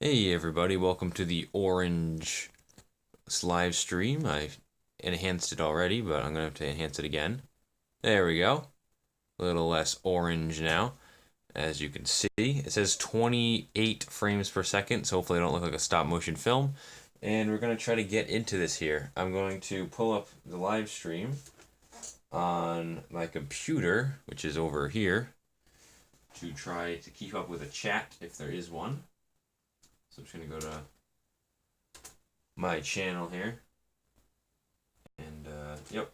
Hey everybody, welcome to the Orange live stream. I enhanced it already, but I'm going to have to enhance it again. There we go. A little less orange now, as you can see. It says 28 frames per second, so hopefully I don't look like a stop motion film. And we're going to try to get into this here. I'm going to pull up the live stream on my computer, which is over here, to try to keep up with a chat if there is one. So I'm just going to go to my channel here. And, yep,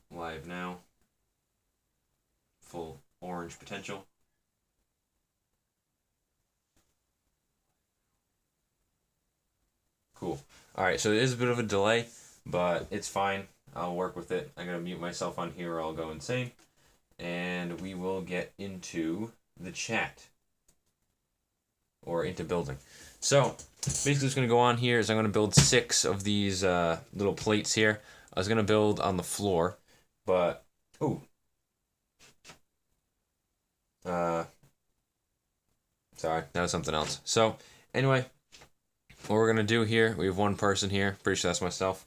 live now. Full orange potential. Cool. Alright, so it is a bit of a delay, but it's fine. I'll work with it. I'm going to mute myself on here or I'll go insane. And we will get into the chat. Or into building. So, basically what's going to go on here is I'm going to build 6 of these little plates here. I was going to build on the floor, but... Ooh. Sorry, that was something else. So, anyway, what we're going to do here, we have one person here, pretty sure that's myself,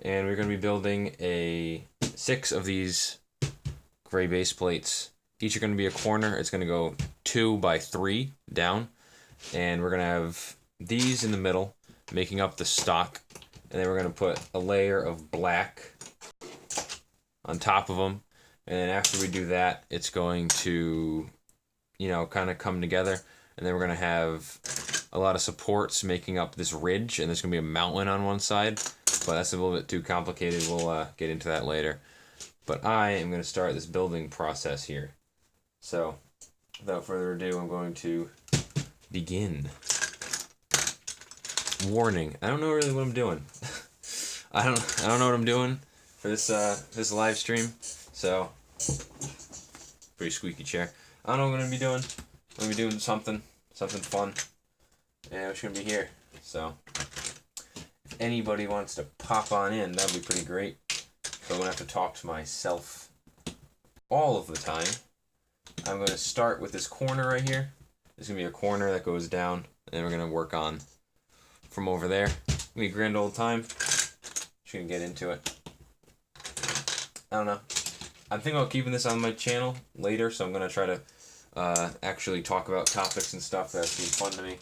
and we're going to be building 6 of these gray base plates. Each are going to be a corner. It's going to go 2 by 3 down. And we're going to have these in the middle, making up the stock. And then we're going to put a layer of black on top of them. And then after we do that, it's going to, kind of come together. And then we're going to have a lot of supports making up this ridge. And there's going to be a mountain on one side. But that's a little bit too complicated. We'll get into that later. But I am going to start this building process here. So, without further ado, I'm going to begin. Warning. I don't know really what I'm doing. I don't know what I'm doing for this live stream. So pretty squeaky chair. I don't know what I'm gonna be doing. I'm gonna be doing something fun. And I'm just gonna be here. So if anybody wants to pop on in, that'd be pretty great. So I'm gonna have to talk to myself all of the time. I'm gonna start with this corner right here. There's going to be a corner that goes down, and then we're going to work on from over there. It's going to be a grand old time. Just going to get into it. I don't know. I'm thinking about keeping this on my channel later, so I'm going to try to actually talk about topics and stuff that seem fun to me.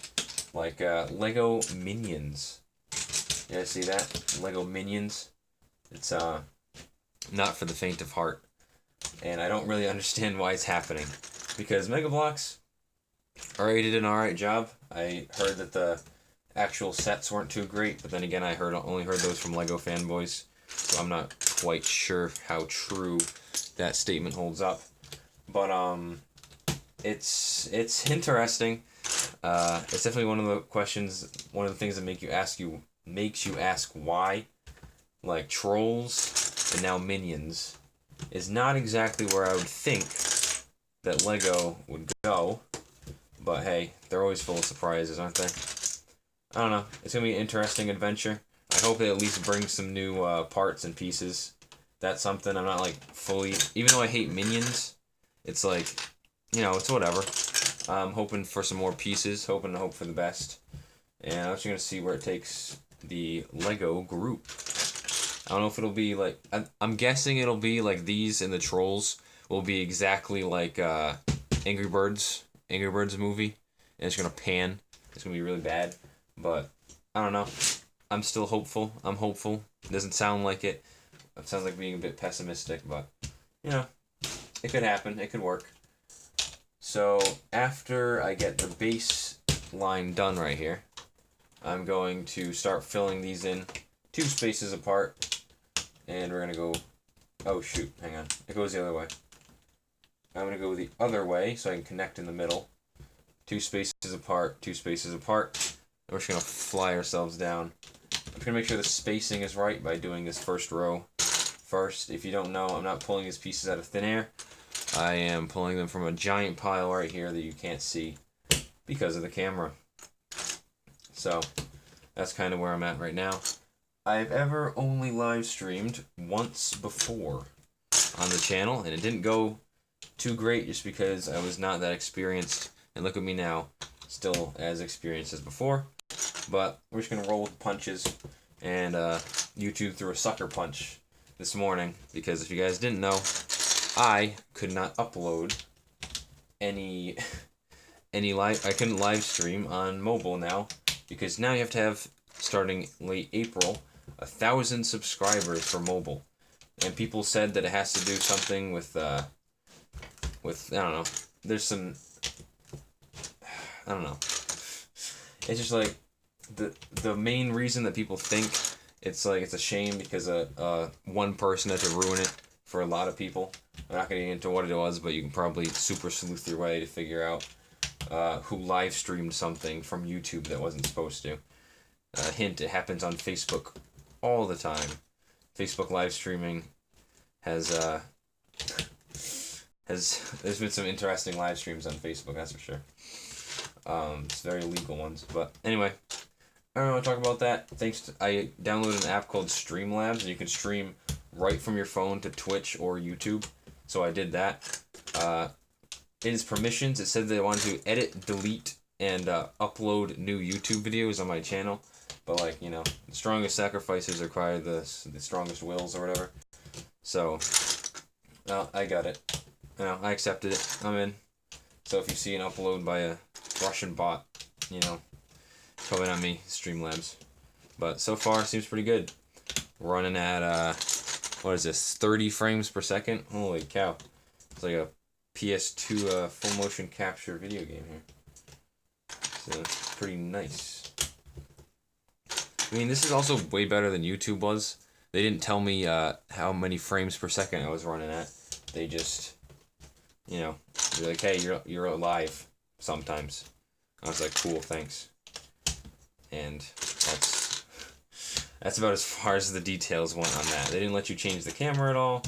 Like Lego Minions. You guys see that? Lego Minions. It's not for the faint of heart. And I don't really understand why it's happening. Because Mega Bloks already did an alright job. I heard that the actual sets weren't too great, but then again I only heard those from Lego fanboys, so I'm not quite sure how true that statement holds up. But it's interesting. It's definitely one of the questions, one of the things that makes you ask why. Like Trolls and now Minions is not exactly where I would think that Lego would go. But hey, they're always full of surprises, aren't they? I don't know. It's going to be an interesting adventure. I hope they at least bring some new parts and pieces. That's something I'm not, fully... Even though I hate Minions, it's it's whatever. I'm hoping for some more pieces, hope for the best. And I'm just going to see where it takes the Lego group. I don't know if it'll be like... I'm guessing it'll be like these and the Trolls will be exactly like Angry Birds movie, and it's gonna pan. It's gonna be really bad, but I don't know. I'm still hopeful. I'm hopeful. It doesn't sound like it. It sounds like being a bit pessimistic, but it could happen. It could work. So after I get the base line done right here, I'm going to start filling these in 2 spaces apart, and we're gonna go. Oh shoot! Hang on. It goes the other way. I'm going to go the other way so I can connect in the middle. 2 spaces apart, 2 spaces apart. And we're just going to fly ourselves down. I'm just going to make sure the spacing is right by doing this first row first. If you don't know, I'm not pulling these pieces out of thin air. I am pulling them from a giant pile right here that you can't see because of the camera. So, that's kind of where I'm at right now. I've ever only live streamed once before on the channel, and it didn't go too great just because I was not that experienced. And look at me now, still as experienced as before. But we're just gonna roll with punches, and YouTube threw a sucker punch this morning because if you guys didn't know, I could not upload any live. I couldn't live stream on mobile now because now you have to have, starting late April, 1,000 subscribers for mobile, and people said that it has to do something with I don't know. There's some, I don't know. It's just like the main reason that people think it's a shame because one person had to ruin it for a lot of people. I'm not gonna get into what it was, but you can probably super sleuth your way to figure out who live streamed something from YouTube that wasn't supposed to. Hint: it happens on Facebook all the time. Facebook live streaming has there's been some interesting live streams on Facebook, that's for sure. It's very legal ones, but anyway, I don't want to talk about that. I downloaded an app called Streamlabs, and you can stream right from your phone to Twitch or YouTube. So I did that. In its permissions, it said they wanted to edit, delete, and upload new YouTube videos on my channel. But like, the strongest sacrifices require the strongest wills or whatever. So, I got it. I accepted it. I'm in. So if you see an upload by a Russian bot, coming on me, Streamlabs. But so far, seems pretty good. Running at, what is this, 30 frames per second? Holy cow. It's like a PS2 full motion capture video game here. So it's pretty nice. I mean, this is also way better than YouTube was. They didn't tell me how many frames per second I was running at. They just, they're like, hey, you're alive sometimes. I was like, cool, thanks. And that's about as far as the details went on that. They didn't let you change the camera at all.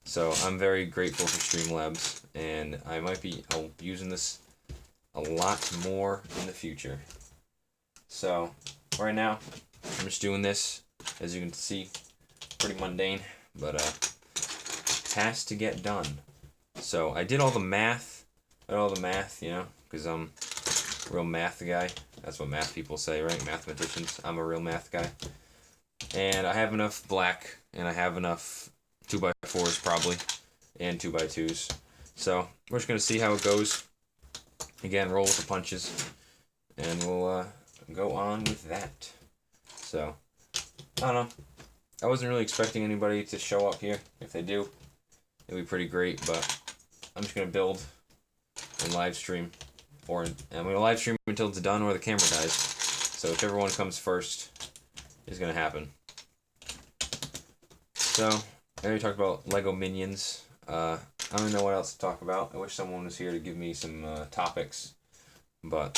So I'm very grateful for Streamlabs, and I might be using this a lot more in the future. So right now, I'm just doing this, as you can see, pretty mundane, but has to get done. So I did all the math, because I'm a real math guy. That's what math people say, right? Mathematicians. I'm a real math guy. And I have enough black, and I have enough 2x4s probably, and 2x2s. So we're just going to see how it goes. Again, roll with the punches, and we'll go on with that. So, I don't know. I wasn't really expecting anybody to show up here. If they do, it'll be pretty great, but I'm just going to build and live stream. And I'm going to live stream until it's done or the camera dies. So whichever one comes first is going to happen. So, I already talked about Lego Minions. I don't know what else to talk about. I wish someone was here to give me some topics. But,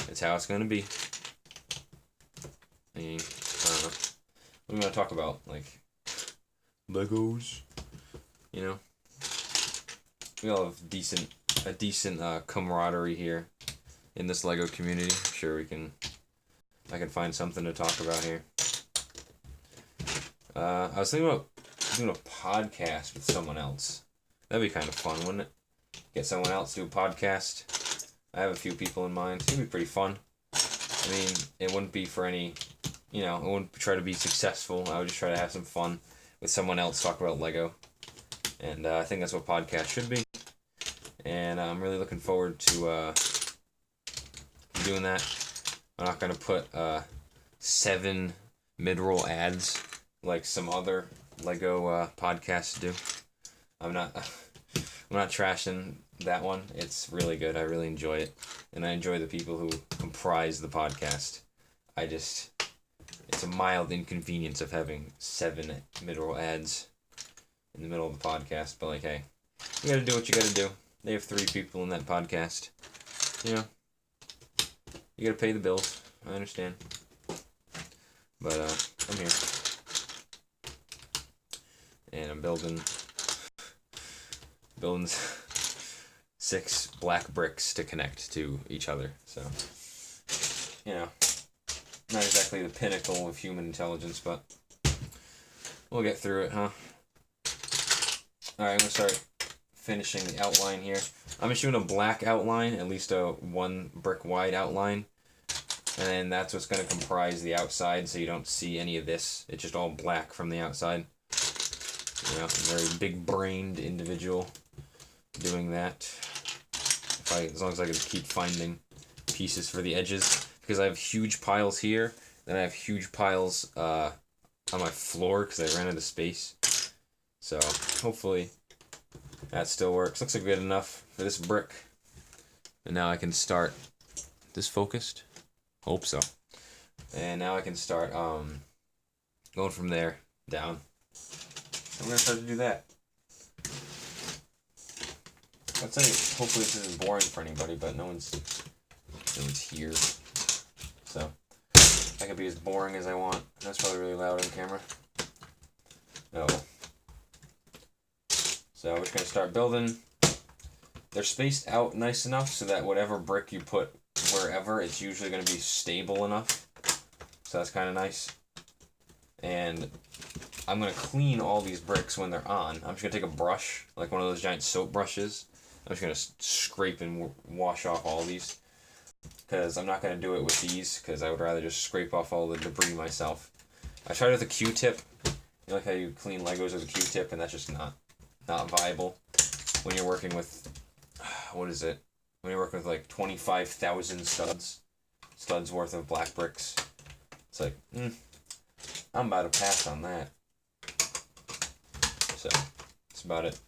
it's how it's going to be. I don't know. What do we want to talk about? Like, Legos? We all have a decent camaraderie here in this Lego community. I'm sure I can find something to talk about here. I was thinking about doing a podcast with someone else. That'd be kind of fun, wouldn't it? Get someone else to do a podcast. I have a few people in mind. It's gonna be pretty fun. I mean, it wouldn't be for any, I wouldn't try to be successful. I would just try to have some fun with someone else, talk about Lego. And I think that's what podcasts should be. And I'm really looking forward to doing that. I'm not going to put 7 mid-roll ads like some other Lego podcasts do. I'm not trashing that one. It's really good. I really enjoy it. And I enjoy the people who comprise the podcast. It's a mild inconvenience of having 7 mid-roll ads in the middle of the podcast. But like, hey, you gotta do what you gotta do. They have 3 people in that podcast. You gotta pay the bills. I understand. But I'm here. And I'm building 6 black bricks to connect to each other. So, not exactly the pinnacle of human intelligence, but we'll get through it, huh? Alright, I'm gonna start finishing the outline here. I'm just doing a black outline, at least a 1 brick wide outline. And then that's what's going to comprise the outside, so you don't see any of this. It's just all black from the outside. You know, very big-brained individual doing that. As long as I can keep finding pieces for the edges. Because I have huge piles here, then I have huge piles on my floor because I ran out of space. So, hopefully that still works. Looks like good enough for this brick. And now I can start... This focused? Hope so. And now I can start going from there down. So we're gonna start to do that. I'll tell you, hopefully this isn't boring for anybody, but no one's here. So I can be as boring as I want. That's probably really loud on camera. Oh. So we're just gonna start building. They're spaced out nice enough so that whatever brick you put wherever, it's usually going to be stable enough. So that's kind of nice. And I'm going to clean all these bricks when they're on. I'm just going to take a brush, like one of those giant soap brushes. I'm just going to scrape and wash off all these. Because I'm not going to do it with these, because I would rather just scrape off all the debris myself. I tried with a Q-tip. You know, like how you clean Legos with a Q-tip, and that's just not viable when you're working with, what is it? When you're working with like 25,000 studs worth of black bricks. It's like, I'm about to pass on that. So, that's about it.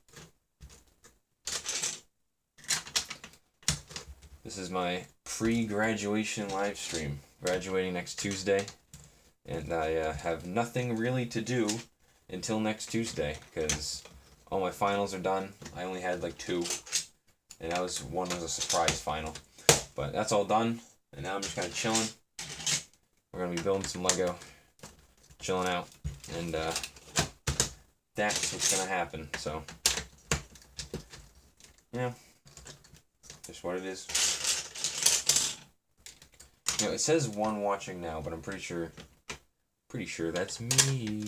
This is my pre-graduation live stream. Graduating next Tuesday. And I have nothing really to do until next Tuesday, because all my finals are done. I only had like 2. And one was a surprise final. But that's all done. And now I'm just kind of chilling. We're going to be building some Lego. Chilling out. And that's what's going to happen. So, yeah. Just what it is. You know, it says 1 watching now, but I'm pretty sure that's me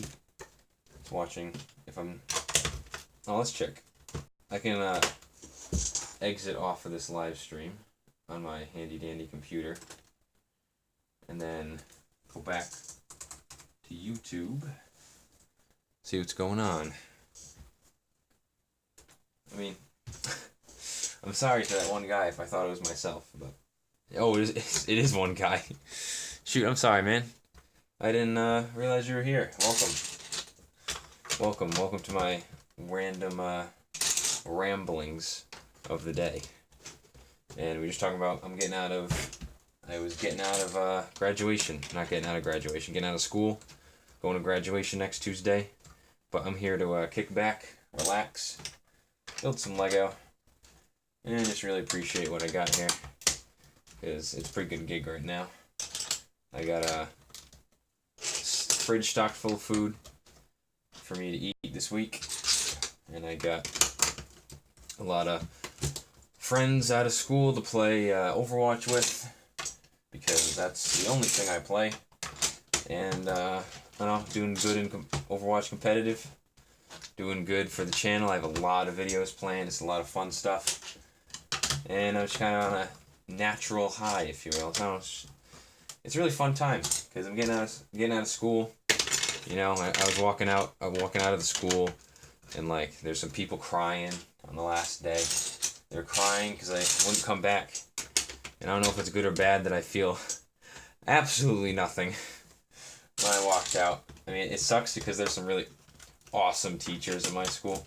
watching. If I'm... Oh, let's check. I can, exit off of this live stream on my handy dandy computer and then go back to YouTube, see what's going on. I mean, I'm sorry to that one guy if I thought it was myself, but oh, it is one guy. Shoot, I'm sorry, man. I didn't realize you were here. Welcome to my random ramblings of the day. And we were just talking about I was getting out of graduation. Not getting out of graduation, getting out of school. Going to graduation next Tuesday. But I'm here to kick back, relax, build some Lego, and just really appreciate what I got here. Because it's a pretty good gig right now. I got a fridge stocked full of food for me to eat this week. And I got a lot of friends out of school to play Overwatch with, because that's the only thing I play. And I don't know, doing good in Overwatch competitive, doing good for the channel. I have a lot of videos planned. It's a lot of fun stuff, and I'm just kind of on a natural high, if you will. So it's a really fun time because I'm getting out of school. You know, I was walking out of the school, and like there's some people crying on the last day. They're crying because I wouldn't come back. And I don't know if it's good or bad that I feel absolutely nothing when I walked out. I mean, it sucks because there's some really awesome teachers in my school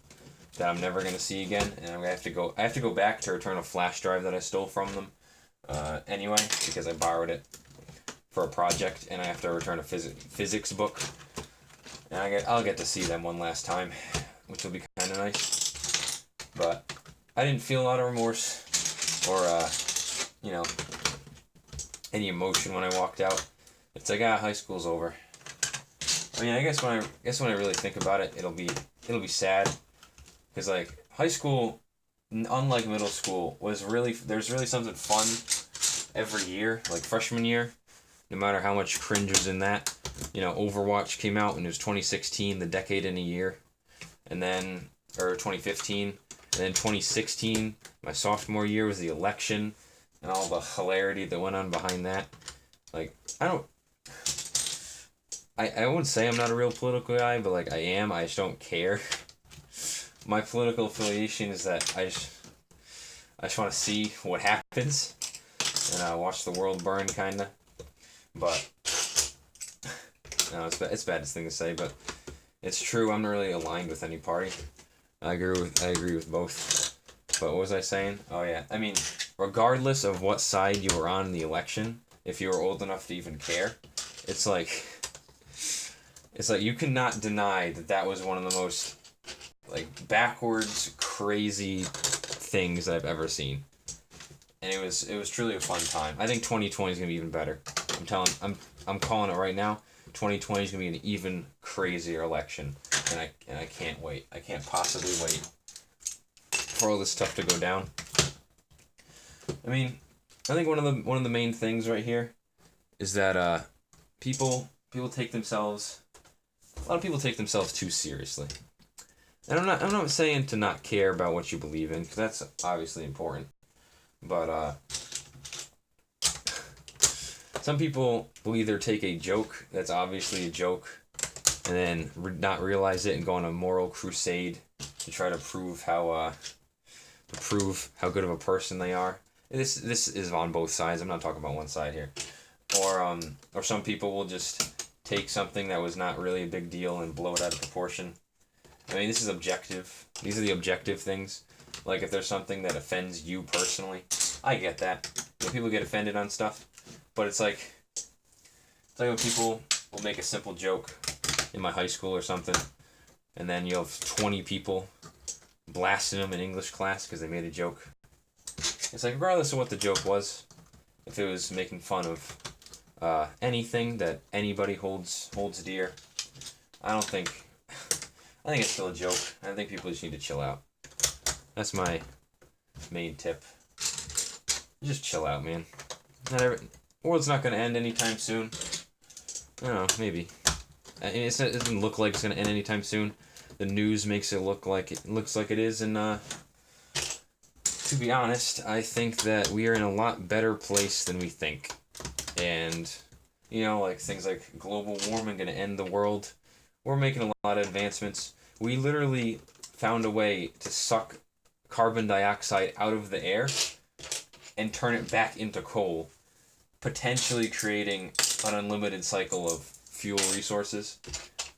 that I'm never going to see again. And I have to go back to return a flash drive that I stole from them anyway, because I borrowed it for a project, and I have to return a physics book. And I'll get to see them one last time, which will be kind of nice. But I didn't feel a lot of remorse or, you know, any emotion when I walked out. It's like, high school's over. I mean, I guess when I really think about it, it'll be sad, because like high school, unlike middle school, there's really something fun every year. Like freshman year, no matter how much cringe was in that, you know, Overwatch came out when it was 2016, the decade in a year, and then or 2015. And then 2016, my sophomore year, was the election and all the hilarity that went on behind that. Like, I don't... I wouldn't say I'm not a real political guy, but, like, I am. I just don't care. My political affiliation is that I just want to see what happens and watch the world burn, kind of. But, no, it's bad thing to say, but it's true. I'm not really aligned with any party. I agree with both. But what was I saying? Oh yeah, I mean, regardless of what side you were on in the election, if you were old enough to even care, it's like you cannot deny that was one of the most like backwards, crazy things I've ever seen. And it was truly a fun time. I think 2020 is gonna be even better. I'm calling it right now. 2020 is gonna be an even crazier election, and I can't wait. I can't possibly wait for all this stuff to go down. I mean, I think one of the main things right here is that people take themselves, a lot of people take themselves too seriously. And I'm not saying to not care about what you believe in, because that's obviously important. But some people will either take a joke that's obviously a joke and then not realize it and go on a moral crusade to try to prove how good of a person they are. This is on both sides. I'm not talking about one side here. Or some people will just take something that was not really a big deal and blow it out of proportion. I mean, this is objective. These are the objective things. Like, if there's something that offends you personally, I get that. You know, people get offended on stuff. But it's like when people will make a simple joke in my high school or something, and then you'll have 20 people blasting them in English class because they made a joke. It's like, regardless of what the joke was, if it was making fun of anything that anybody holds dear, I think it's still a joke. I think people just need to chill out. That's my main tip. Just chill out, man. World's not going to end anytime soon. I don't know, maybe. It doesn't look like it's going to end anytime soon. The news makes it look like it is, and to be honest, I think that we are in a lot better place than we think. And, you know, like things like global warming going to end the world. We're making a lot of advancements. We literally found a way to suck carbon dioxide out of the air and turn it back into coal, potentially creating an unlimited cycle of fuel resources,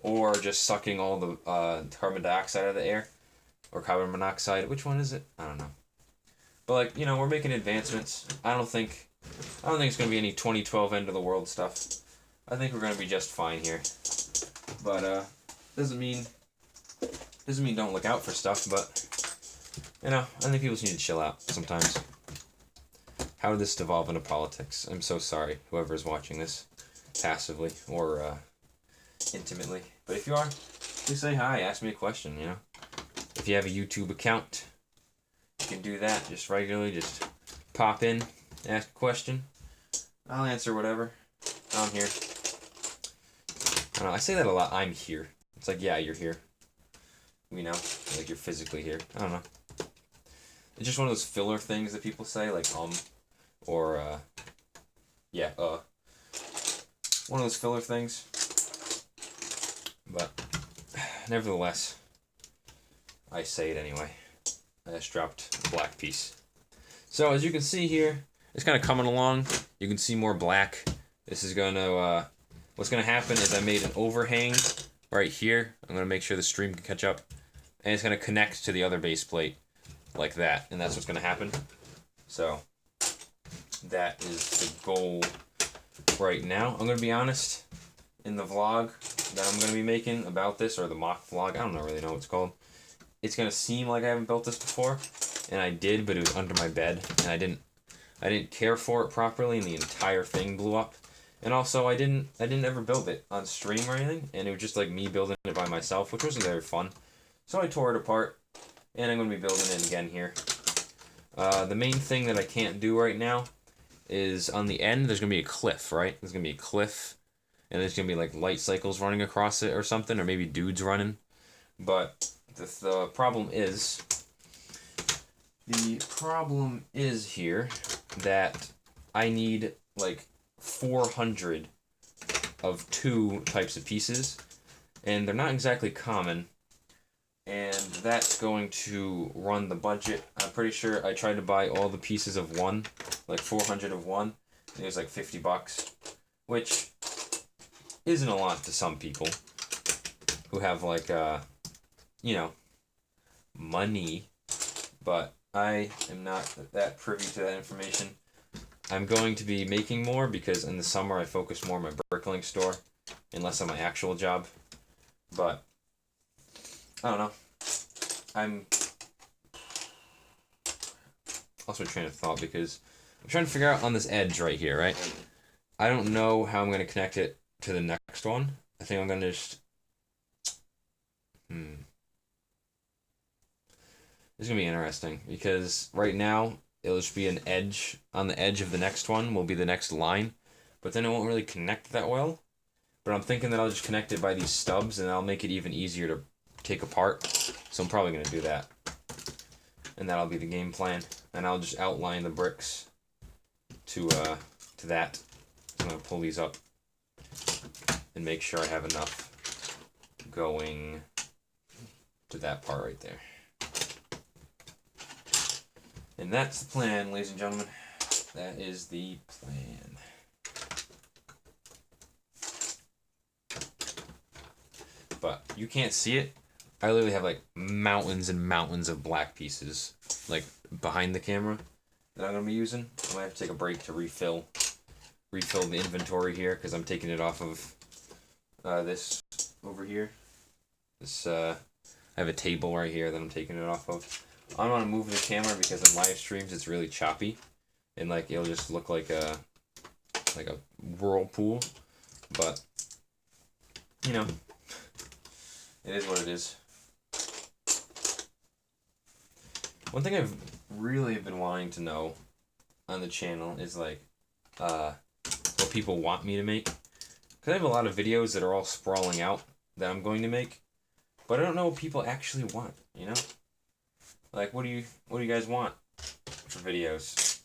or just sucking all the carbon dioxide out of the air, or carbon monoxide. Which one is it? I don't know. But, like, you know, we're making advancements. I don't think it's going to be any 2012 end of the world stuff. I think we're going to be just fine here. But doesn't mean don't look out for stuff. But, you know, I think people just need to chill out sometimes. How did this devolve into politics? I'm so sorry, whoever is watching this, passively or intimately. But if you are, please say hi, ask me a question, you know. If you have a YouTube account, you can do that just regularly. Just pop in, ask a question. I'll answer whatever. I'm here. I don't know, I say that a lot, I'm here. It's like, yeah, you're here. You know, like you're physically here. I don't know. It's just one of those filler things that people say, like, or, yeah, one of those filler things. But, nevertheless, I say it anyway. I just dropped a black piece. So, as you can see here, it's kind of coming along. You can see more black. This is going to, what's going to happen is I made an overhang right here. I'm going to make sure the stream can catch up. And it's going to connect to the other base plate like that. And that's what's going to happen. So, that is the goal right now. I'm going to be honest, in the vlog that I'm going to be making about this, or the mock vlog, I don't really know what it's called. It's going to seem like I haven't built this before, and I did, but it was under my bed, and I didn't care for it properly, and the entire thing blew up. And also, I didn't ever build it on stream or anything, and it was just like me building it by myself, which wasn't very fun. So I tore it apart, and I'm going to be building it again here. The main thing that I can't do right now is on the end, there's going to be a cliff, right? There's going to be a cliff, and there's going to be like light cycles running across it or something, or maybe dudes running. But the problem is here that I need like 400 of 2 types of pieces, and they're not exactly common, and that's going to run the budget. I'm pretty sure I tried to buy all the pieces of one, like 400 of one, and it was like $50, which isn't a lot to some people who have like, you know, money, but I am not that privy to that information. I'm going to be making more because in the summer I focus more on my bricklaying store and less on my actual job. But I don't know. I'm lost my train of thought because I'm trying to figure out on this edge right here, right? I don't know how I'm going to connect it to the next one. I think I'm going to just... This is going to be interesting because right now it'll just be an edge. On the edge of the next one will be the next line, but then it won't really connect that well. But I'm thinking that I'll just connect it by these stubs and that'll make it even easier to take apart. So I'm probably going to do that. And that'll be the game plan. And I'll just outline the bricks to that. I'm going to pull these up and make sure I have enough going to that part right there. And that's the plan, ladies and gentlemen. That is the plan. But you can't see it. I literally have like mountains and mountains of black pieces like behind the camera that I'm going to be using. I might have to take a break to refill the inventory here because I'm taking it off of this over here. This I have a table right here that I'm taking it off of. I don't want to move the camera because in live streams it's really choppy, and like it'll just look like a whirlpool. But you know, it is what it is. One thing I've really been wanting to know on the channel is like what people want me to make. Because I have a lot of videos that are all sprawling out that I'm going to make, but I don't know what people actually want. You know. Like, what do you guys want for videos?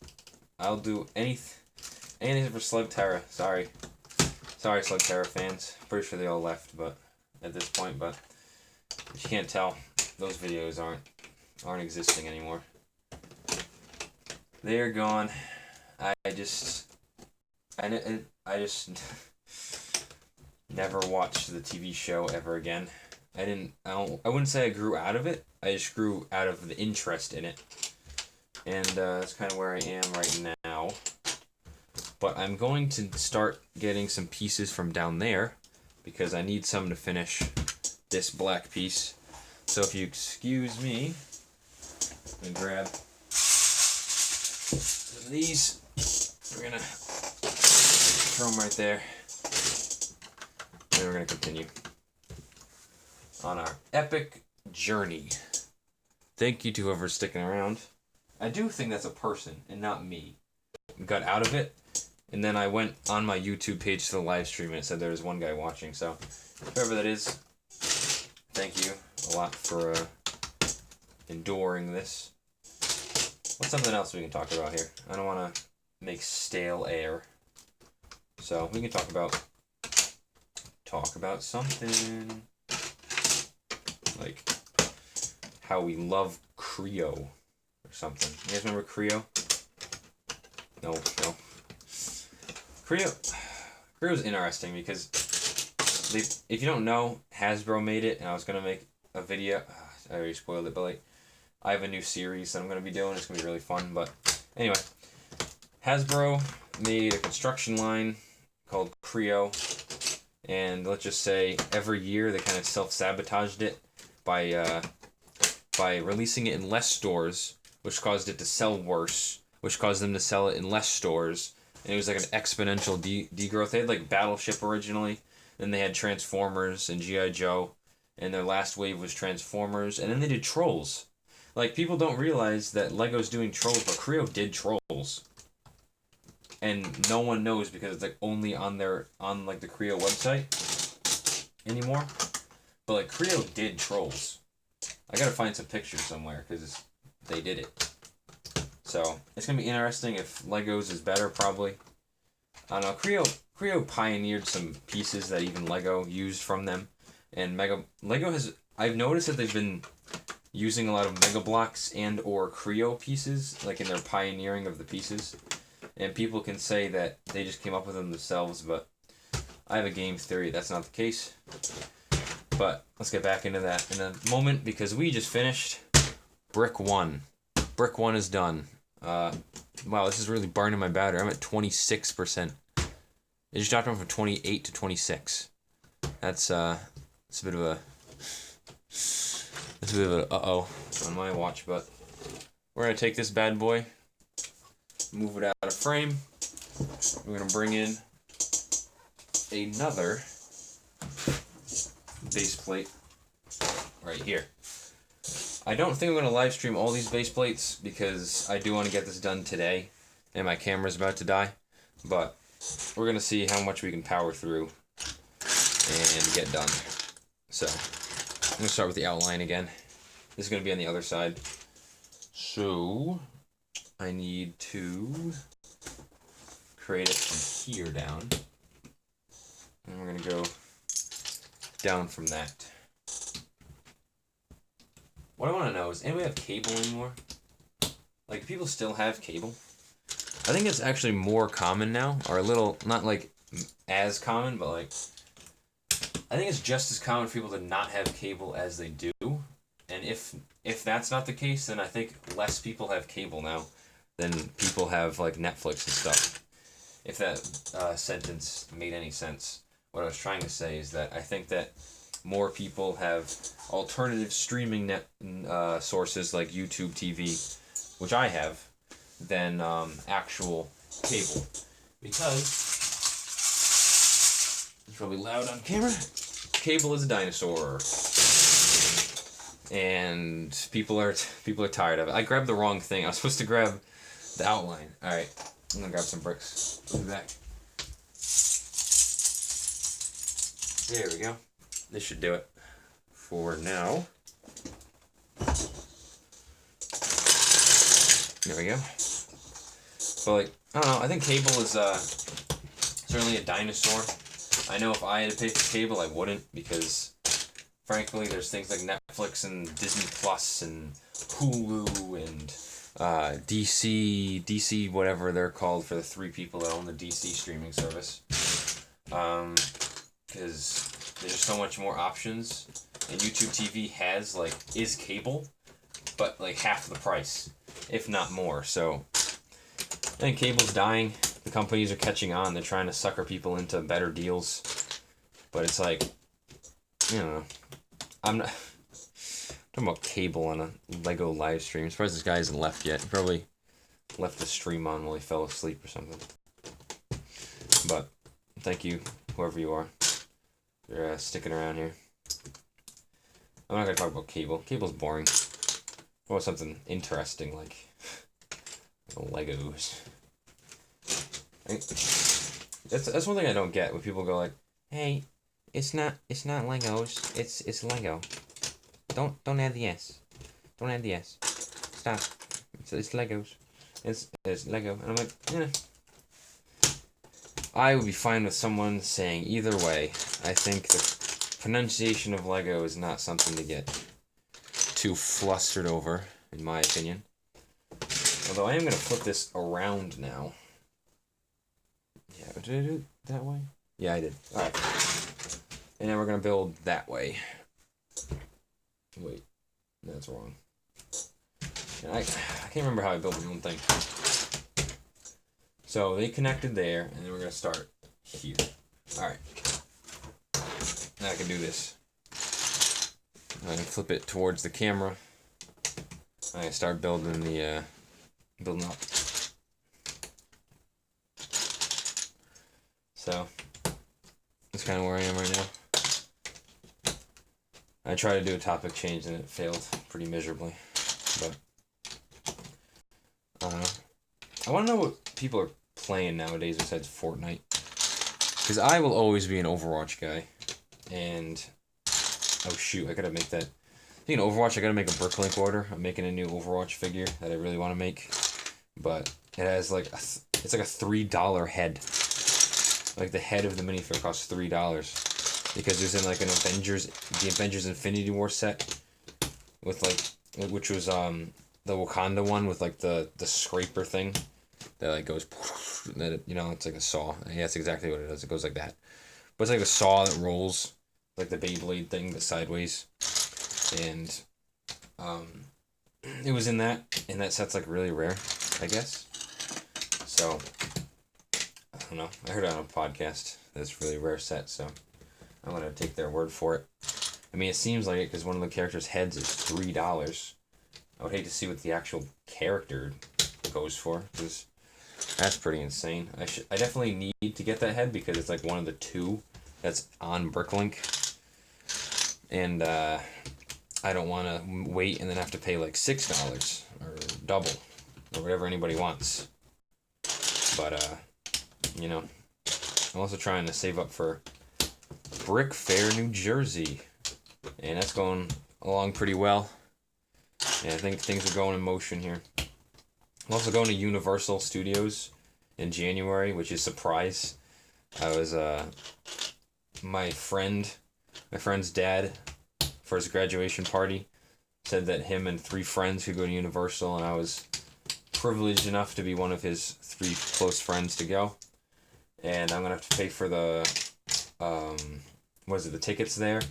I'll do anything for Slugterra. Sorry, Slugterra fans. Pretty sure they all left, but at this point, but if you can't tell, those videos aren't existing anymore. They're gone. I just never watched the TV show ever again. I wouldn't say I grew out of it. I just grew out of the interest in it. And that's kind of where I am right now. But I'm going to start getting some pieces from down there because I need some to finish this black piece. So if you excuse me, I'm gonna grab some of these. We're gonna throw them right there. And we're gonna continue on our epic journey. Thank you to whoever's sticking around. I do think that's a person and not me. Got out of it, and then I went on my YouTube page to the live stream and it said there was one guy watching. So whoever that is, thank you a lot for enduring this. What's something else we can talk about here? I don't want to make stale air, so we can talk about something like how we love Creo or something. You guys remember Creo? No. Creo's interesting because if you don't know, Hasbro made it, and I was gonna make a video. I already spoiled it, but like I have a new series that I'm gonna be doing. It's gonna be really fun. But anyway, Hasbro made a construction line called Creo, and let's just say every year they kind of self-sabotaged it by releasing it in less stores, which caused it to sell worse, which caused them to sell it in less stores, and it was like an exponential degrowth. They had like Battleship originally, then they had Transformers and G.I. Joe, and their last wave was Transformers, and then they did Trolls. Like, people don't realize that Lego's doing Trolls, but Creo did Trolls. And no one knows because it's like only on like the Creo website anymore. But like Creo did Trolls. I gotta find some pictures somewhere because they did it. So it's gonna be interesting if Legos is better, probably. I don't know. Creo pioneered some pieces that even Lego used from them, and Lego has. I've noticed that they've been using a lot of Mega Blocks and or Creo pieces, like in their pioneering of the pieces, and people can say that they just came up with them themselves, but I have a game theory that's not the case. But let's get back into that in a moment because we just finished Brick 1. Brick 1 is done. Wow, this is really burning my battery. I'm at 26%. It just dropped from 28 to 26. That's a bit of a uh-oh on my watch, but we're gonna take this bad boy, move it out of frame. We're gonna bring in another base plate right here. I don't think I'm going to live stream all these base plates because I do want to get this done today and my camera's about to die, but we're going to see how much we can power through and get done. So I'm going to start with the outline again. This is going to be on the other side. So I need to create it from here down, and we're going to go down from that. What I want to know is, anybody have cable anymore? Like, do people still have cable? I think it's actually more common now, or a little, not like as common, but like, I think it's just as common for people to not have cable as they do. And if that's not the case, then I think less people have cable now than people have like Netflix and stuff. If that sentence made any sense. What I was trying to say is that I think that more people have alternative streaming sources like YouTube TV, which I have, than actual cable. Because, it's probably loud on camera, cable is a dinosaur. And people are tired of it. I grabbed the wrong thing. I was supposed to grab the outline. Alright, I'm gonna grab some bricks. I'll be back. There we go. This should do it for now. There we go. But like, I don't know, I think cable is certainly a dinosaur. I know if I had to pay for cable, I wouldn't, because frankly, there's things like Netflix and Disney Plus and Hulu and DC, whatever they're called for the three people that own the DC streaming service. Because there's just so much more options, and YouTube TV is cable, but like half the price, if not more. So I think cable's dying. The companies are catching on. They're trying to sucker people into better deals, but it's like, you know, I'm not talking about cable on a Lego live stream. I'm surprised this guy hasn't left yet. He probably left the stream on while he fell asleep or something. But thank you, whoever you are. You're sticking around here. I'm not gonna talk about cable. Cable's boring. What about something interesting like Legos? That's one thing I don't get when people go like, "Hey, it's not Legos. It's Lego. Don't add the S. Don't add the S. Stop. It's Legos. It's Lego." And I'm like, yeah. I would be fine with someone saying either way. I think the pronunciation of Lego is not something to get too flustered over, in my opinion. Although I am going to flip this around now. Yeah, did I do it that way? Yeah, I did. Alright. And then we're going to build that way. Wait, that's wrong. I can't remember how I built my own thing. So they connected there, and then we're going to start here. Alright. Now I can do this. I can flip it towards the camera. I can start building the, building up. So, that's kind of where I am right now. I tried to do a topic change and it failed pretty miserably. But, I don't know. I want to know what people are playing nowadays besides Fortnite. Because I will always be an Overwatch guy. And, oh shoot, I gotta make that. Speaking of Overwatch, I gotta make a Bricklink order. I'm making a new Overwatch figure that I really want to make. But it has like, it's like a $3 head. Like the head of the minifigure costs $3 because it was in like the Avengers Infinity War set with like, which was the Wakanda one with like the scraper thing that like goes, that it's like a saw. Yeah, that's exactly what it is. It goes like that, but it's like the saw that rolls, like the Beyblade thing, but sideways, and it was in that, and that set's like really rare, I guess. So I don't know. I heard it on a podcast that it's a really rare set, so I'm gonna take their word for it. I mean, it seems like it because one of the characters' heads is $3. I would hate to see what the actual character goes for, because that's pretty insane. I definitely need to get that head because it's like one of the two that's on Bricklink, and I don't want to wait and then have to pay like $6 or double or whatever anybody wants. But I'm also trying to save up for Brick Fair, New Jersey, and that's going along pretty well. And I think things are going in motion here. I'm also going to Universal Studios in January, which is a surprise. I was my friend's dad, for his graduation party, said that him and 3 friends could go to Universal, and I was privileged enough to be one of his 3 close friends to go. And I'm gonna have to pay for the the tickets there,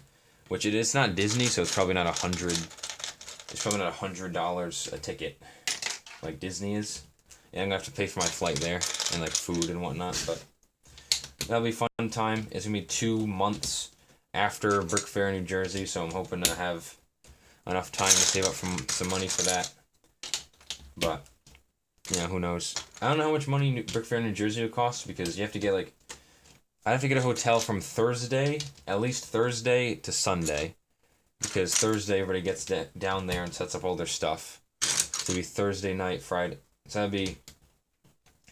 which it's not Disney, so it's probably not $100 a ticket like Disney is. And I'm gonna have to pay for my flight there and like food and whatnot, but that'll be a fun time. It's gonna be 2 months after Brick Fair, New Jersey, so I'm hoping to have enough time to save up some money for that. But yeah, who knows? I don't know how much money Brick Fair, New Jersey would cost, because you have to get I have to get a hotel from at least Thursday to Sunday, because Thursday everybody gets down there and sets up all their stuff. So it'd be Thursday night, Friday. So that'd be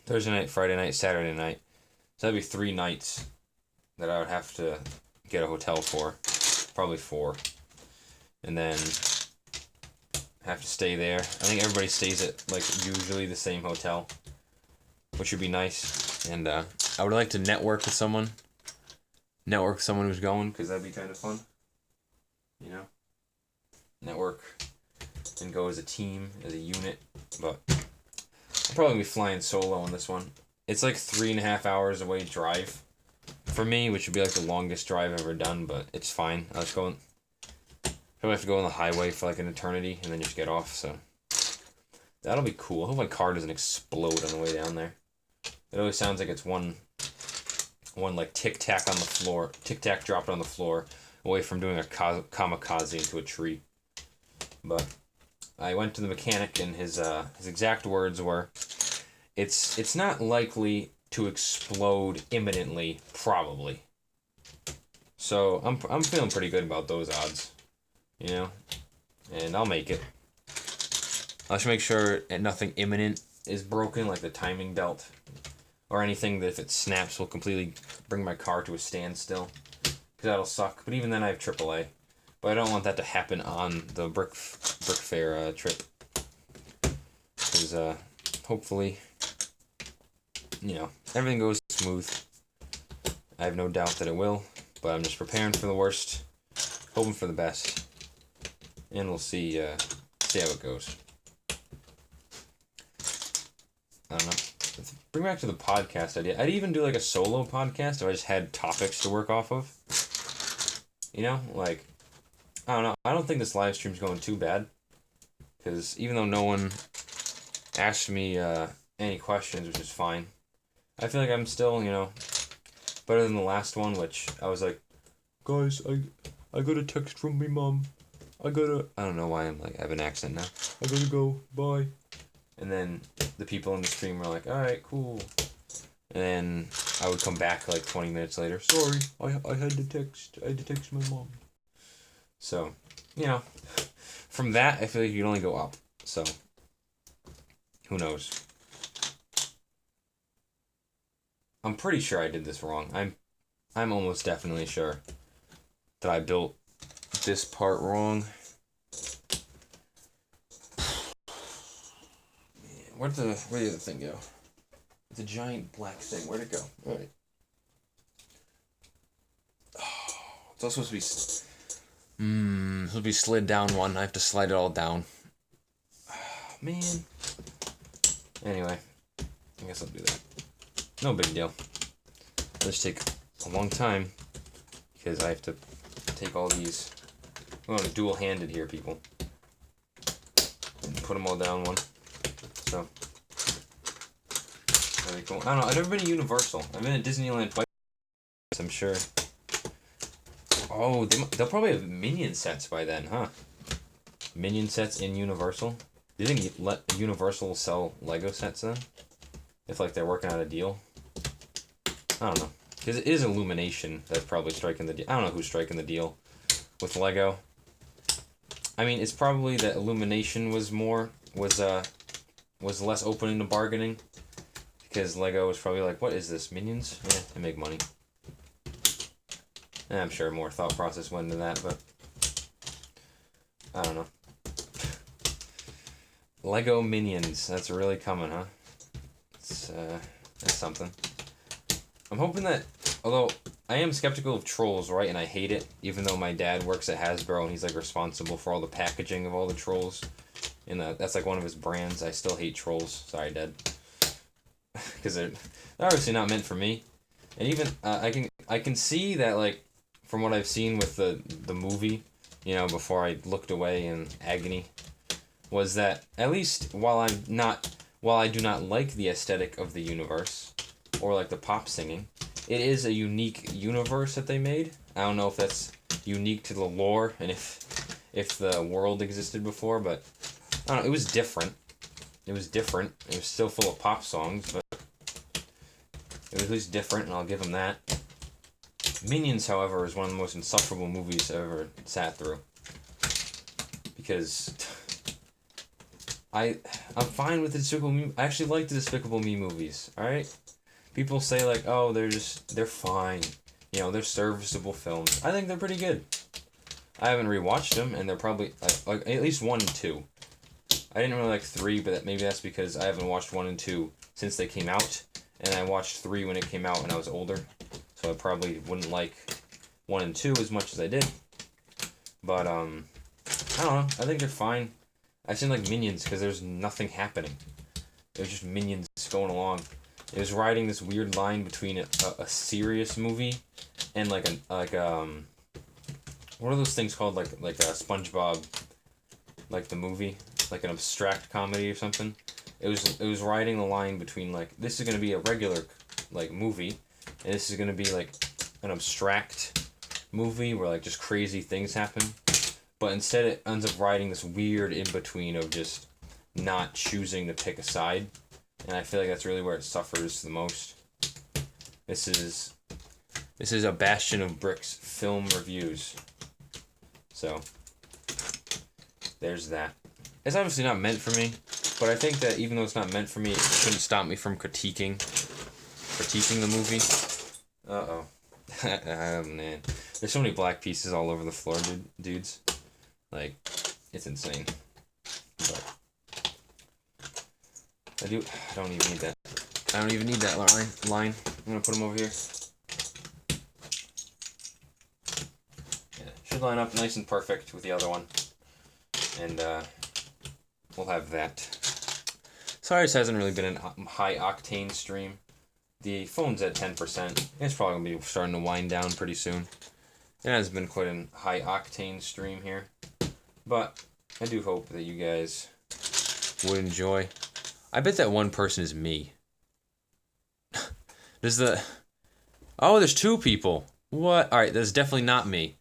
Thursday night, Friday night, Saturday night. So that'd be 3 nights that I would have to get a hotel for, probably 4, and then have to stay there. I think everybody stays at like usually the same hotel, which would be nice. And I would like to network with someone who's going, because that'd be kind of fun, network and go as a team, as a unit. But I'll probably be flying solo on this one. It's like 3.5 hours away drive for me, which would be like the longest drive I've ever done, but it's fine. I was going, probably have to go on the highway for like an eternity and then just get off, so that'll be cool. I hope my car doesn't explode on the way down there. It always sounds like it's one like tic-tac dropped on the floor away from doing a kamikaze into a tree. But I went to the mechanic, and his exact words were, it's not likely to explode imminently, probably. So I'm feeling pretty good about those odds, and I'll make it. I'll just make sure that nothing imminent is broken, like the timing belt, or anything that if it snaps will completely bring my car to a standstill, because that'll suck. But even then I have AAA, but I don't want that to happen on the Brick Fair trip, because hopefully, everything goes smooth. I have no doubt that it will, but I'm just preparing for the worst, hoping for the best, and we'll see how it goes. I don't know. Let's bring back to the podcast idea. I'd even do like a solo podcast if I just had topics to work off of. I don't know. I don't think this live stream's going too bad, because even though no one asked me any questions, which is fine, I feel like I'm still, better than the last one, which I was like, guys, I got a text from my mom. I don't know why I have an accent now. I gotta go. Bye. And then the people in the stream were like, alright, cool. And then I would come back like 20 minutes later. Sorry, I had to text my mom. So, from that, I feel like you can only go up. So, who knows? I'm pretty sure I did this wrong. I'm almost definitely sure that I built this part wrong. Where'd the other thing go? It's a giant black thing. Where'd it go? Alright. It's also supposed to be... supposed to be slid down one. I have to slide it all down. Man. Anyway. I guess I'll do that. No big deal. It'll just take a long time. Because I have to take all these... I'm going dual-handed here, people. And put them all down one. So... Very cool. I don't know. I've never been to Universal. I've been to Disneyland twice, I'm sure. Oh, they'll probably have Minion sets by then, huh? Minion sets in Universal? Do you think let Universal sell Lego sets then? If, like, they're working out a deal? I don't know. Because it is Illumination that's probably striking the deal. I don't know who's striking the deal with Lego. I mean, it's probably that Illumination was less open to bargaining. Because Lego was probably like, what is this, Minions? Yeah, they make money. And I'm sure more thought process went into that, but... I don't know. Lego Minions, that's really coming, huh? That's something. I'm hoping that, although I am skeptical of Trolls, right, and I hate it, even though my dad works at Hasbro and he's, like, responsible for all the packaging of all the Trolls. And that's, like, one of his brands. I still hate Trolls. Sorry, Dad. Because they're obviously not meant for me, and even I can see that, like, from what I've seen with the movie, you know, before I looked away in agony, was that at least while I do not like the aesthetic of the universe or like the pop singing, it is a unique universe that they made. I don't know if that's unique to the lore and if the world existed before, but I don't know. It was different. It was different. It was still full of pop songs, but it was at least different, and I'll give them that. Minions, however, is one of the most insufferable movies I've ever sat through. Because I'm fine with the Despicable Me. I actually like the Despicable Me movies, alright? People say, like, oh, they're fine. You know, they're serviceable films. I think they're pretty good. I haven't rewatched them, and they're probably, like at least 1 and 2. I didn't really like 3, but maybe that's because I haven't watched 1 and 2 since they came out, and I watched 3 when it came out when I was older, so I probably wouldn't like 1 and 2 as much as I did. But, I don't know, I think they're fine. I seem like Minions because there's nothing happening. It was just Minions going along. It was riding this weird line between a serious movie and like what are those things called, like a SpongeBob, like the movie, like an abstract comedy or something. It was riding the line between, like, this is gonna be a regular, like, movie, and this is gonna be like an abstract movie where, like, just crazy things happen. But instead it ends up riding this weird in-between of just not choosing to pick a side. And I feel like that's really where it suffers the most. This is a Bastion of Bricks film reviews. So, there's that. It's obviously not meant for me, but I think that even though it's not meant for me, it shouldn't stop me from critiquing the movie. Uh-oh. Oh, man. There's so many black pieces all over the floor, dudes. Like, it's insane. But I don't even need that. I don't even need that line. I'm gonna put them over here. Yeah, should line up nice and perfect with the other one. And, we'll have that. Sorry, this hasn't really been a high-octane stream. The phone's at 10%. It's probably going to be starting to wind down pretty soon. It has been quite a high-octane stream here. But I do hope that you guys would enjoy. I bet that one person is me. Oh, there's 2 people. What? Alright, that's definitely not me.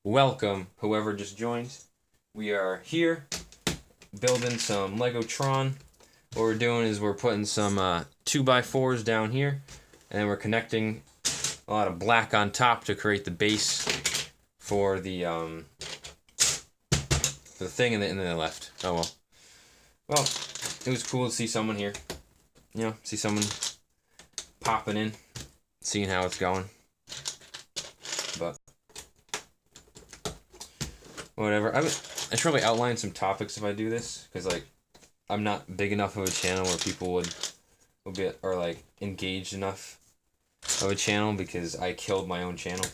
Welcome, whoever just joined. We are here, building some Lego Tron. What we're doing is we're putting some 2x4s down here, and then we're connecting a lot of black on top to create the base for the thing, and then they left. Oh well. Well, it was cool to see someone here. You know, see someone popping in, seeing how it's going. But whatever. I should probably outline some topics if I do this, because, like, I'm not big enough of a channel where people would be, or, like, engaged enough of a channel, because I killed my own channel.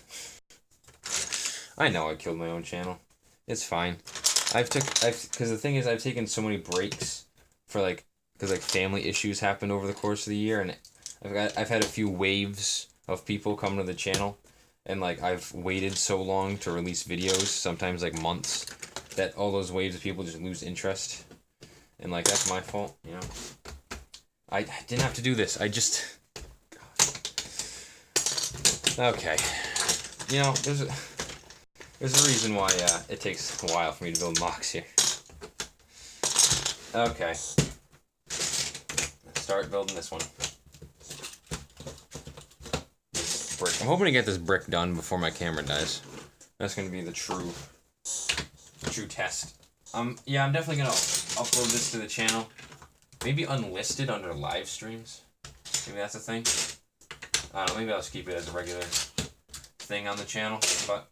I know I killed my own channel. It's fine. Because the thing is, I've taken so many breaks for because family issues happened over the course of the year, and I've had a few waves of people coming to the channel, and I've waited so long to release videos, sometimes months, that all those waves of people just lose interest, and that's my fault, you know. I didn't have to do this. I just. Okay. You know, there's a reason why it takes a while for me to build mocks here. Okay. Let's start building this one. This brick. I'm hoping to get this brick done before my camera dies. That's going to be the true test. Yeah, I'm definitely going to upload this to the channel. Maybe unlisted under live streams. Maybe that's a thing. I don't know, maybe I'll just keep it as a regular thing on the channel, but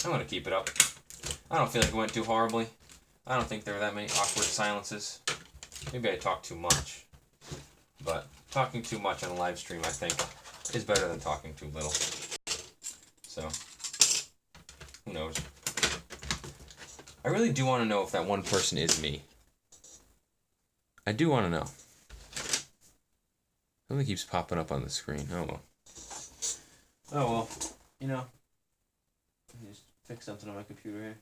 I'm going to keep it up. I don't feel like it went too horribly. I don't think there were that many awkward silences. Maybe I talked too much. But talking too much on a live stream, I think, is better than talking too little. So, who knows? I really do want to know if that one person is me. I do want to know. Something keeps popping up on the screen. Oh well. Oh well. You know. Let me just fix something on my computer here.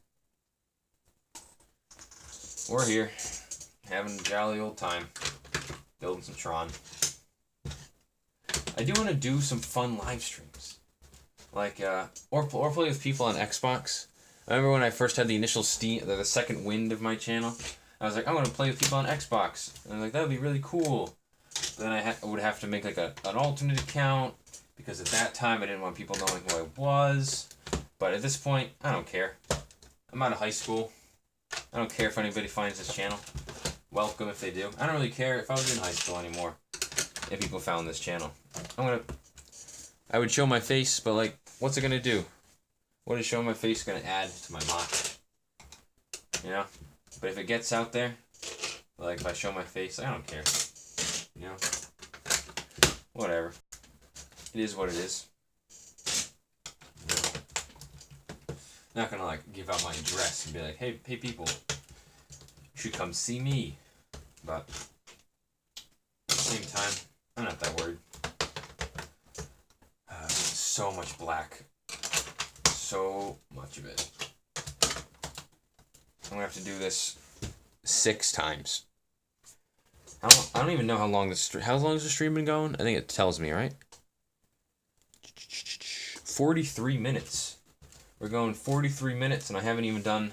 We're here. Having a jolly old time. Building some Tron. I do want to do some fun live streams. Or play with people on Xbox. I remember when I first had the initial the second wind of my channel. I was like, I'm going to play with people on Xbox. And I was like, that would be really cool. But then I would have to make an alternate account. Because at that time, I didn't want people knowing who I was. But at this point, I don't care. I'm out of high school. I don't care if anybody finds this channel. Welcome if they do. I don't really care if I was in high school anymore. If people found this channel. I would show my face, but what's it going to do? What is showing my face going to add to my mock? You know? But if it gets out there, if I show my face, I don't care. You know? Whatever. It is what it is. I'm not gonna give out my address and be like, hey people, you should come see me. But at the same time, I'm not that worried. So much black. So much of it. I'm gonna have to do this 6 times. I don't even know how long how long has the stream been going? I think it tells me, right? 43 minutes. We're going 43 minutes and I haven't even done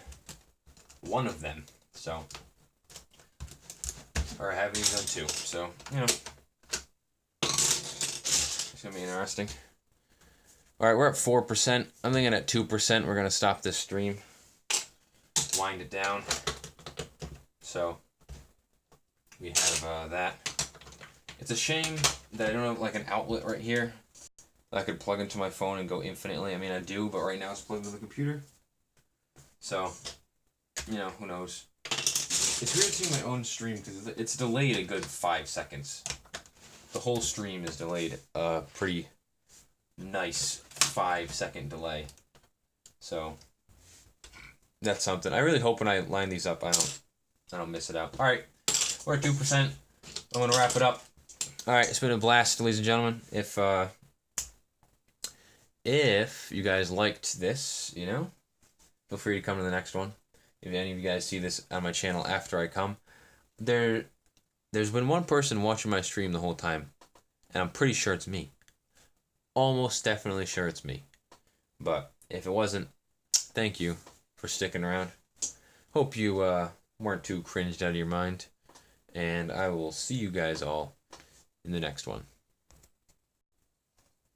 one of them. So, or I haven't even done 2. So, you know, it's gonna be interesting. Alright, we're at 4%. I'm thinking at 2% we're gonna stop this stream. Wind it down. So, we have that. It's a shame that I don't have an outlet right here that I could plug into my phone and go infinitely. I mean, I do, but right now it's plugged into the computer. So, you know, who knows. It's weird seeing my own stream because it's delayed a good 5 seconds. The whole stream is delayed a pretty nice 5-second delay. So, that's something. I really hope when I line these up, I don't miss it out. All right, we're at 2%. I'm gonna wrap it up. All right, it's been a blast, ladies and gentlemen. If you guys liked this, you know, feel free to come to the next one. If any of you guys see this on my channel after I come, there's been one person watching my stream the whole time, and I'm pretty sure it's me. Almost definitely sure it's me. But if it wasn't, thank you for sticking around. Hope you weren't too cringed out of your mind. And I will see you guys all in the next one.